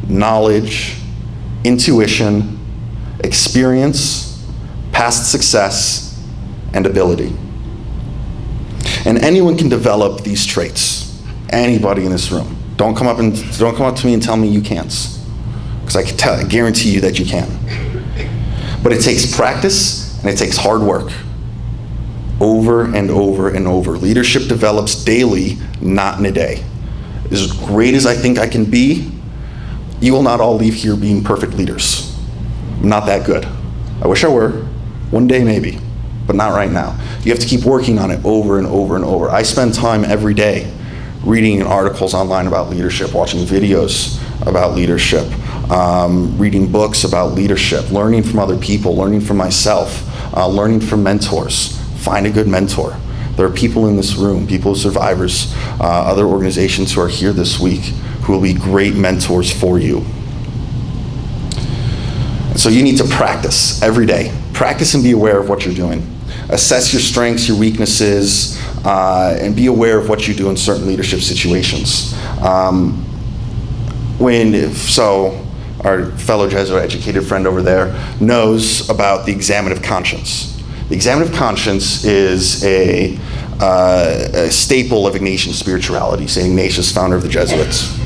knowledge, intuition, experience, past success, and ability. And anyone can develop these traits. Anybody in this room. Don't come up to me and tell me you can't, because I guarantee you that you can. But it takes practice and it takes hard work. Over and over and over. Leadership develops daily, not in a day. As great as I think I can be, you will not all leave here being perfect leaders. I'm not that good. I wish I were. One day maybe, but not right now. You have to keep working on it over and over and over. I spend time every day reading articles online about leadership, watching videos about leadership, reading books about leadership, learning from other people, learning from myself, learning from mentors. Find a good mentor. There are people in this room, people, survivors, other organizations who are here this week who will be great mentors for you. So you need to practice every day. Practice and be aware of what you're doing. Assess your strengths, your weaknesses, and be aware of what you do in certain leadership situations. Our fellow Jesuit educated friend over there knows about the examinative conscience. The examinative conscience is a staple of Ignatian spirituality, St. Ignatius, founder of the Jesuits.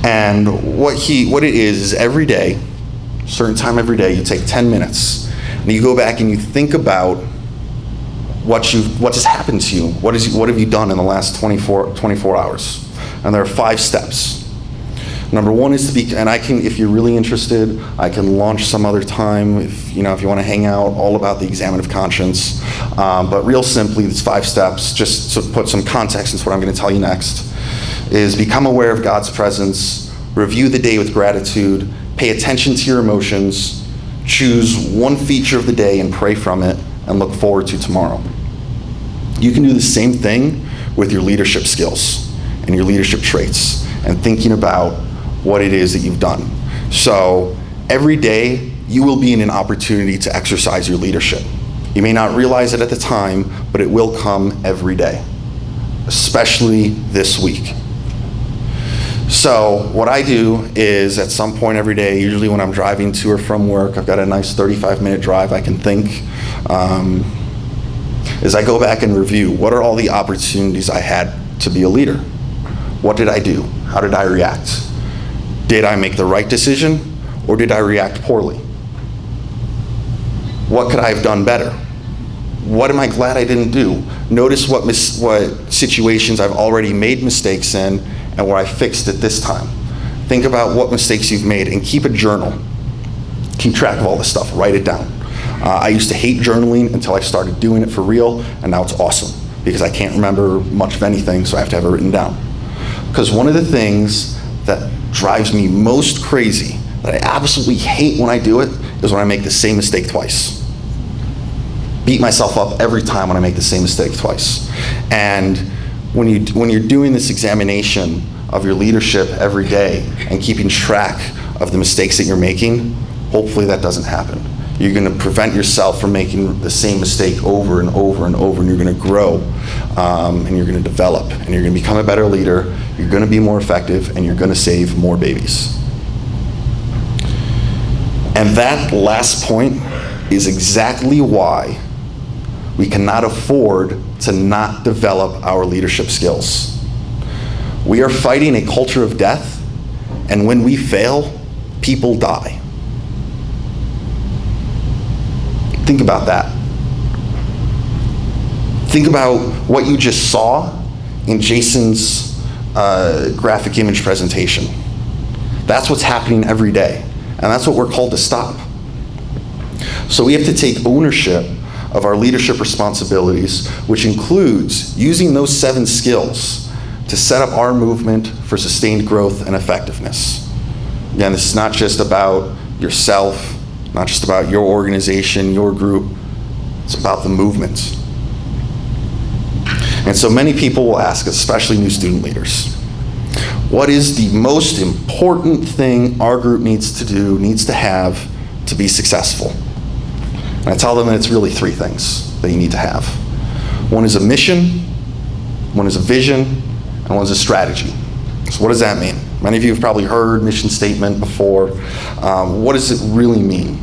And what it is every day, certain time every day, you take 10 minutes, and you go back and you think about what has happened to you. What have you done in the last 24 hours? And there are 5 steps. Number 1 is to be, and I can, if you're really interested, I can launch some other time if you want to hang out all about the examinative conscience. But real simply, it's 5 steps, just to put some context into what I'm going to tell you next, is become aware of God's presence, review the day with gratitude, pay attention to your emotions, choose one feature of the day and pray from it, and look forward to tomorrow. You can do the same thing with your leadership skills and your leadership traits, and thinking about what it is that you've done. So every day you will be in an opportunity to exercise your leadership. You may not realize it at the time, but it will come every day, especially this week. So what I do is at some point every day, usually when I'm driving to or from work, I've got a nice 35-minute drive I can think, is I go back and review what are all the opportunities I had to be a leader. What did I do? How did I react? Did I make the right decision, or did I react poorly? What could I have done better? What am I glad I didn't do? Notice what situations I've already made mistakes in and where I fixed it this time. Think about what mistakes you've made and keep a journal. Keep track of all this stuff, write it down. I used to hate journaling until I started doing it for real, and now it's awesome because I can't remember much of anything, so I have to have it written down. Because one of the things that drives me most crazy, that I absolutely hate when I do it, is when I make the same mistake twice. Beat myself up every time when I make the same mistake twice. And when you're doing this examination of your leadership every day and keeping track of the mistakes that you're making, hopefully that doesn't happen. You're going to prevent yourself from making the same mistake over and over and over, and you're going to grow, and you're going to develop, and you're going to become a better leader, you're going to be more effective, and you're going to save more babies. And that last point is exactly why we cannot afford to not develop our leadership skills. We are fighting a culture of death, and when we fail, people die. Think about that. Think about what you just saw in Jason's graphic image presentation. That's what's happening every day, and that's what we're called to stop. So we have to take ownership of our leadership responsibilities, which includes using those 7 skills to set up our movement for sustained growth and effectiveness. Again, this is not just about yourself, not just about your organization, your group, it's about the movement. And so many people will ask, especially new student leaders, what is the most important thing our group needs to do, needs to have to be successful? And I tell them that it's really 3 things that you need to have. One is a mission, one is a vision, and one is a strategy. So what does that mean? Many of you have probably heard mission statement before. What does it really mean?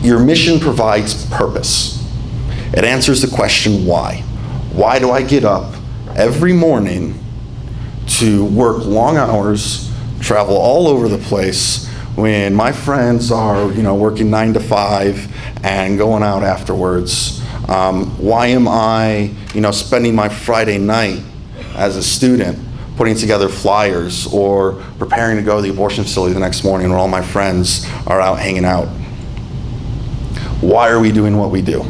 Your mission provides purpose. It answers the question, why? Why do I get up every morning to work long hours, travel all over the place, when my friends are, working 9 to 5 and going out afterwards? Why am I, spending my Friday night as a student putting together flyers or preparing to go to the abortion facility the next morning when all my friends are out hanging out? Why are we doing what we do?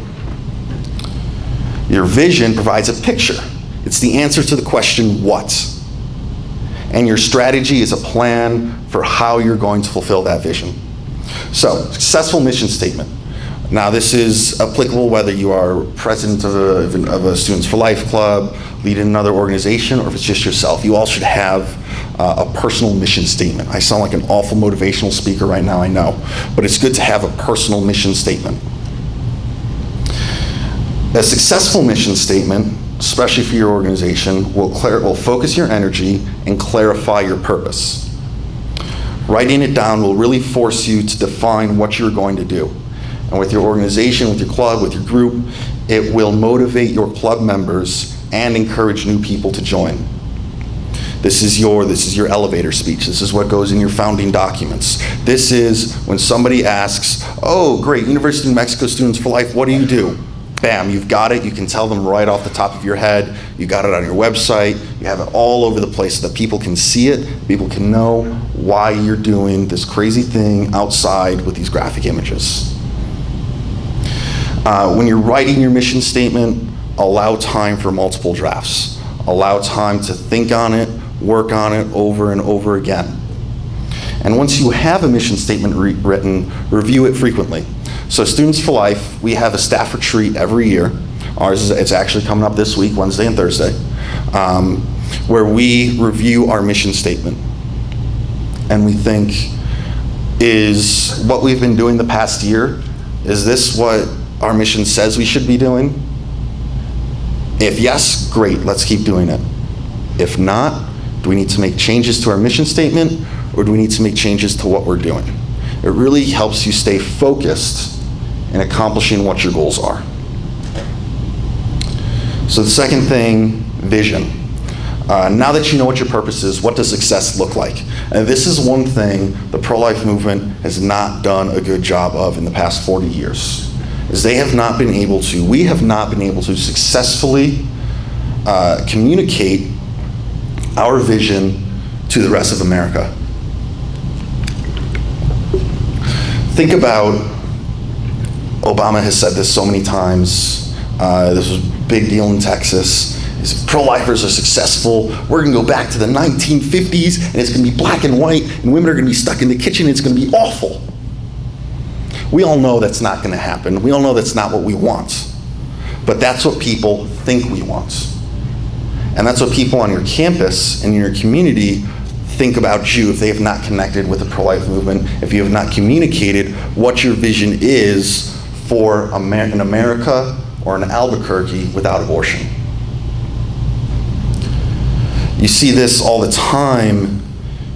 Your vision provides a picture. It's the answer to the question, what? And your strategy is a plan for how you're going to fulfill that vision. So, successful mission statement. Now, this is applicable whether you are president of a Students for Life club, leading another organization, or if it's just yourself. You all should have a personal mission statement. I sound like an awful motivational speaker right now, I know, but it's good to have a personal mission statement. A successful mission statement, especially for your organization, will focus your energy and clarify your purpose. Writing it down will really force you to define what you're going to do. And with your organization, with your club, with your group, it will motivate your club members and encourage new people to join. This is your elevator speech. This is what goes in your founding documents. This is when somebody asks, oh, great, University of New Mexico Students for Life, what do you do? Bam, you've got it. You can tell them right off the top of your head. You got it on your website. You have it all over the place so that people can see it. People can know why you're doing this crazy thing outside with these graphic images. When you're writing your mission statement, allow time for multiple drafts. Allow time to think on it, work on it over and over again. And once you have a mission statement written, review it frequently. So Students for Life, we have a staff retreat every year. It's actually coming up this week, Wednesday and Thursday, where we review our mission statement. And we think, is what we've been doing the past year, is this what our mission says we should be doing? If yes, great, let's keep doing it. If not, do we need to make changes to our mission statement, or do we need to make changes to what we're doing? It really helps you stay focused in accomplishing what your goals are. So the second thing, vision. Now that you know what your purpose is, what does success look like? And this is one thing the pro-life movement has not done a good job of in the past 40 years. Is we have not been able to successfully communicate our vision to the rest of America. Think about, Obama has said this so many times, this was a big deal in Texas, is if pro-lifers are successful, we're gonna go back to the 1950s and it's gonna be black and white and women are gonna be stuck in the kitchen and it's gonna be awful. We all know that's not gonna happen. We all know that's not what we want. But that's what people think we want. And that's what people on your campus and in your community think about you if they have not connected with the pro-life movement, if you have not communicated what your vision is for an America or an Albuquerque without abortion. You see this all the time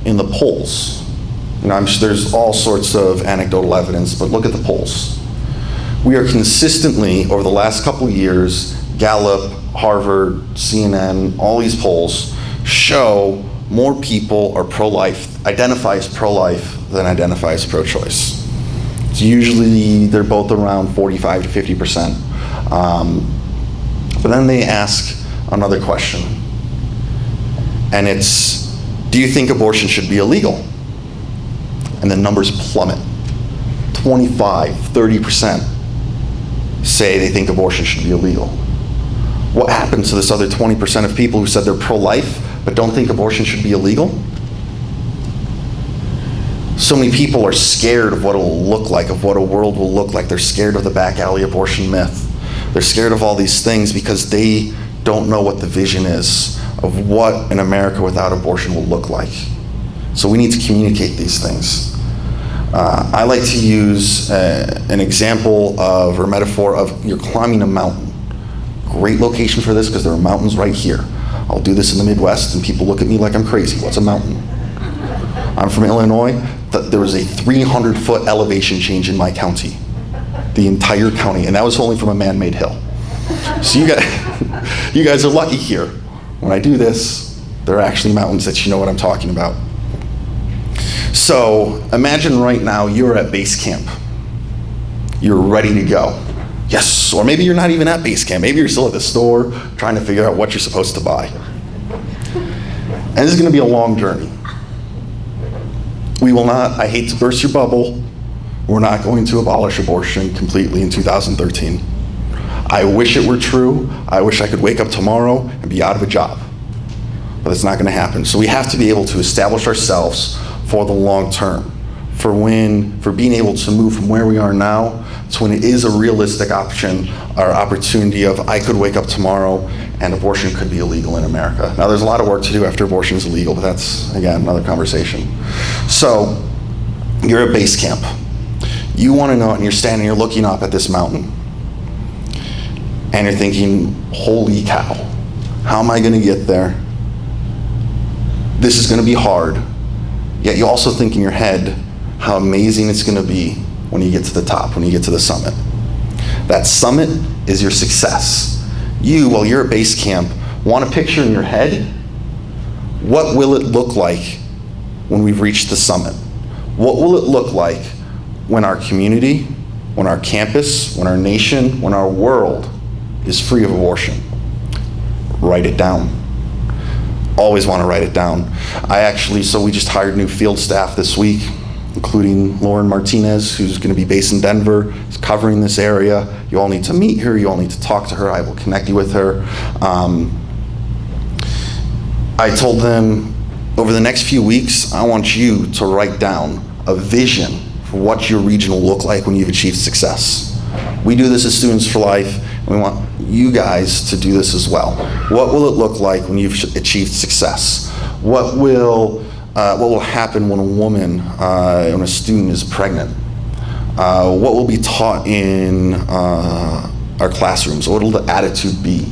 in the polls. I'm sure there's all sorts of anecdotal evidence, but look at the polls. We are consistently, over the last couple of years, Gallup, Harvard, CNN, all these polls show more people are pro-life, identify as pro-life than identify as pro-choice. It's usually, they're both around 45 to 50%. But then they ask another question. And it's, do you think abortion should be illegal? And the numbers plummet. 25, 30% say they think abortion should be illegal. What happens to this other 20% of people who said they're pro-life but don't think abortion should be illegal? So many people are scared of what it will look like, of what a world will look like. They're scared of the back alley abortion myth. They're scared of all these things because they don't know what the vision is of what an America without abortion will look like. So we need to communicate these things. I like to use an example of, or metaphor of, you're climbing a mountain. Great location for this because there are mountains right here. I'll do this in the Midwest, and people look at me like I'm crazy. What's a mountain? I'm from Illinois. There was a 300-foot elevation change in my county, the entire county, and that was only from a man-made hill. So you guys are lucky here. When I do this, there are actually mountains that you know what I'm talking about. So imagine right now you're at base camp. You're ready to go. Yes, or maybe you're not even at base camp. Maybe you're still at the store trying to figure out what you're supposed to buy. And this is going to be a long journey. We will not, I hate to burst your bubble, we're not going to abolish abortion completely in 2013. I wish it were true. I wish I could wake up tomorrow and be out of a job. But it's not going to happen. So we have to be able to establish ourselves for the long term, for being able to move from where we are now to when it is a realistic option or opportunity of I could wake up tomorrow and abortion could be illegal in America. Now there's a lot of work to do after abortion is illegal, but that's, again, another conversation. So you're at base camp. You want to know, and you're standing, you're looking up at this mountain, and you're thinking, holy cow, how am I going to get there? This is going to be hard. Yet you also think in your head how amazing it's going to be when you get to the top, when you get to the summit. That summit is your success. You, while you're at base camp, want to picture in your head, what will it look like when we've reached the summit? What will it look like when our community, when our campus, when our nation, when our world is free of abortion? Write it down. Always want to write it down. So we just hired new field staff this week, including Lauren Martinez, who's going to be based in Denver, is covering this area. You all need to meet her, you all need to talk to her. I will connect you with her. I told them, over the next few weeks, I want you to write down a vision for what your region will look like when you've achieved success. We do this as Students for Life, and we want you guys to do this as well. What will it look like when you've achieved success? What will happen when a woman, when a student is pregnant? What will be taught in our classrooms? What will the attitude be?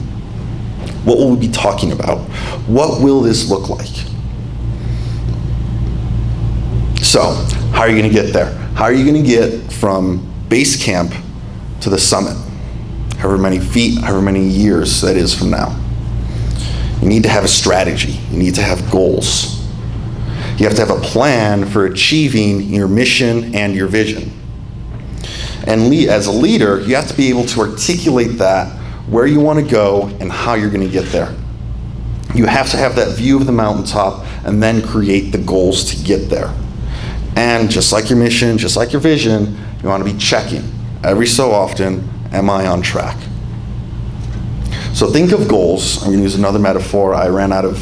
What will we be talking about? What will this look like? So, how are you going to get there? How are you going to get from base camp to the summit? However many feet, however many years that is from now. You need to have a strategy. You need to have goals. You have to have a plan for achieving your mission and your vision. And as a leader, you have to be able to articulate that, where you want to go and how you're going to get there. You have to have that view of the mountaintop and then create the goals to get there. And just like your mission, just like your vision, you want to be checking every so often, am I on track? So think of goals. I'm going to use another metaphor. I ran out of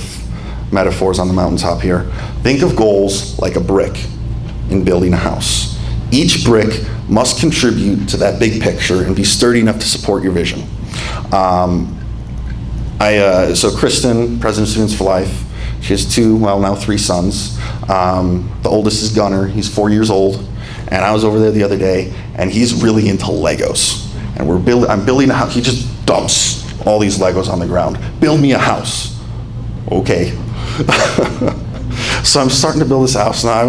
metaphors on the mountaintop here. Think of goals like a brick in building a house. Each brick must contribute to that big picture and be sturdy enough to support your vision. So Kristen, President of Students for Life, she has now 3 sons. The oldest is Gunnar, he's 4 years old. And I was over there the other day, and he's really into Legos. And I'm building a house. He just dumps all these Legos on the ground. Build me a house. Okay. So I'm starting to build this house. And I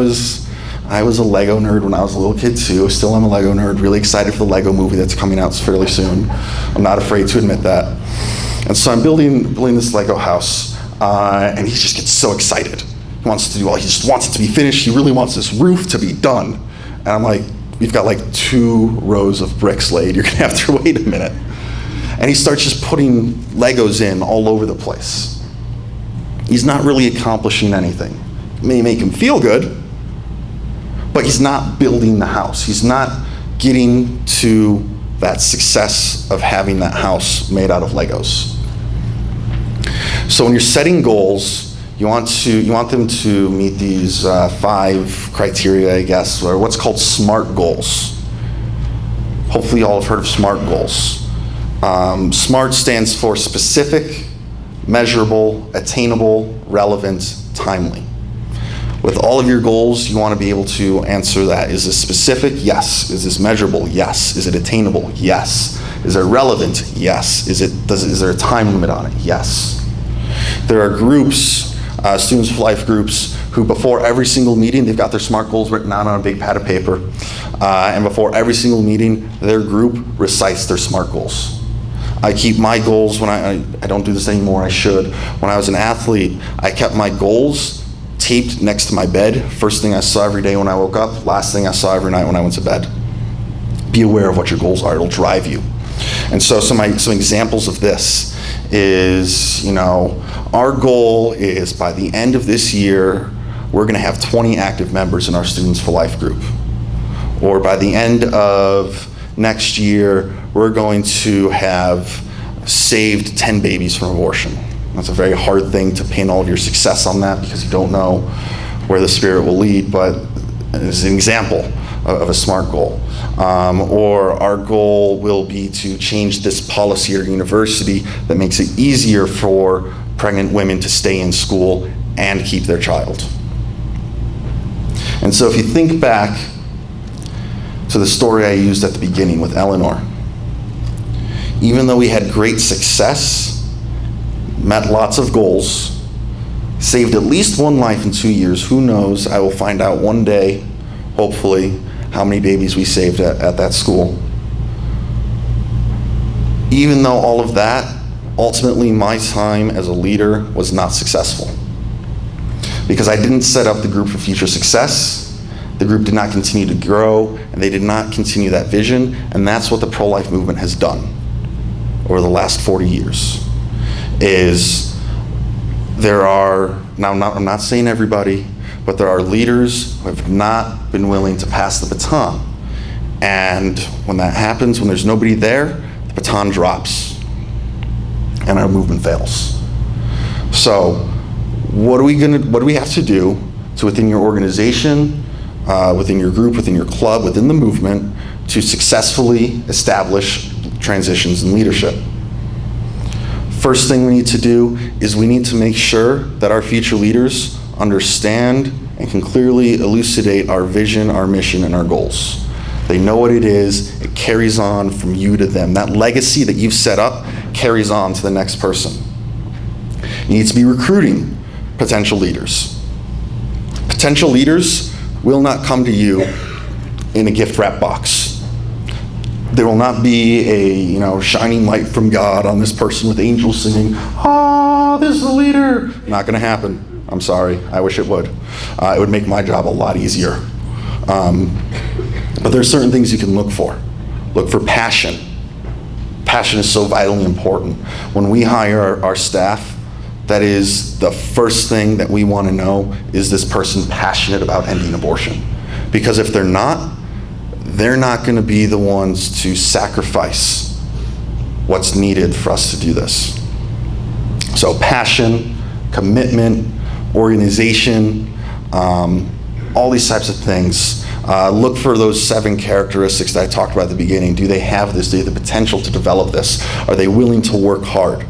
was a Lego nerd when I was a little kid too. Still am a Lego nerd. Really excited for the Lego movie that's coming out fairly soon. I'm not afraid to admit that. And so I'm building this Lego house, and he just gets so excited. He just wants it to be finished. He really wants this roof to be done. And I'm like, we've got like 2 rows of bricks laid. You're gonna have to wait a minute. And he starts just putting Legos in all over the place. He's not really accomplishing anything. It may make him feel good, but he's not building the house. He's not getting to that success of having that house made out of Legos. So when you're setting goals, you want them to meet these 5 criteria, I guess, or what's called SMART goals. Hopefully you all have heard of SMART goals. SMART stands for specific, measurable, attainable, relevant, timely. With all of your goals, you want to be able to answer that. Is this specific? Yes. Is this measurable? Yes. Is it attainable? Yes. Is it relevant? Yes. Is there a time limit on it? Yes. There are groups, Students for Life groups, who before every single meeting, they've got their SMART goals written out on a big pad of paper. And before every single meeting, their group recites their SMART goals. I keep my goals when I don't do this anymore, I should. When I was an athlete, I kept my goals taped next to my bed. First thing I saw every day when I woke up, last thing I saw every night when I went to bed. Be aware of what your goals are, it'll drive you. And so some examples of this is, our goal is by the end of this year, we're gonna have 20 active members in our Students for Life group. Or by the end of next year, we're going to have saved 10 babies from abortion. That's a very hard thing to pin all of your success on that because you don't know where the Spirit will lead, but it's an example of a SMART goal. Or our goal will be to change this policy at our university that makes it easier for pregnant women to stay in school and keep their child. And so if you think back to the story I used at the beginning with Eleanor, even though we had great success, met lots of goals, saved at least one life in 2 years, who knows, I will find out one day, hopefully, how many babies we saved at that school. Even though all of that, ultimately my time as a leader was not successful. Because I didn't set up the group for future success, the group did not continue to grow, and they did not continue that vision, and that's what the pro-life movement has done over the last 40 years. I'm not saying everybody, but there are leaders who have not been willing to pass the baton. And when that happens, when there's nobody there, the baton drops and our movement fails. So what do we have to do to, within your organization, within your group, within your club, within the movement, to successfully establish transitions in leadership? First thing we need to do is we need to make sure that our future leaders understand and can clearly elucidate our vision, our mission, and our goals. They know what it is, it carries on from you to them. That legacy that you've set up carries on to the next person. You need to be recruiting potential leaders. Potential leaders will not come to you in a gift wrap box. There will not be a shining light from God on this person with angels singing, this is the leader. Not gonna happen. I'm sorry, I wish it would. It would make my job a lot easier. But there's certain things you can look for. Look for passion. Passion is so vitally important. When we hire our staff, that is the first thing that we want to know, is this person passionate about ending abortion? Because if they're not going to be the ones to sacrifice what's needed for us to do this. So passion, commitment, organization, all these types of things. Look for those 7 characteristics that I talked about at the beginning. Do they have this? Do they have the potential to develop this? Are they willing to work hard?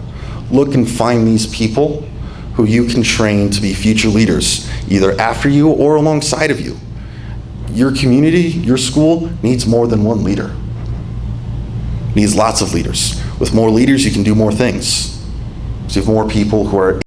Look and find these people who you can train to be future leaders, either after you or alongside of you. Your community, your school needs more than one leader. Needs lots of leaders. With more leaders, you can do more things. So you have more people who are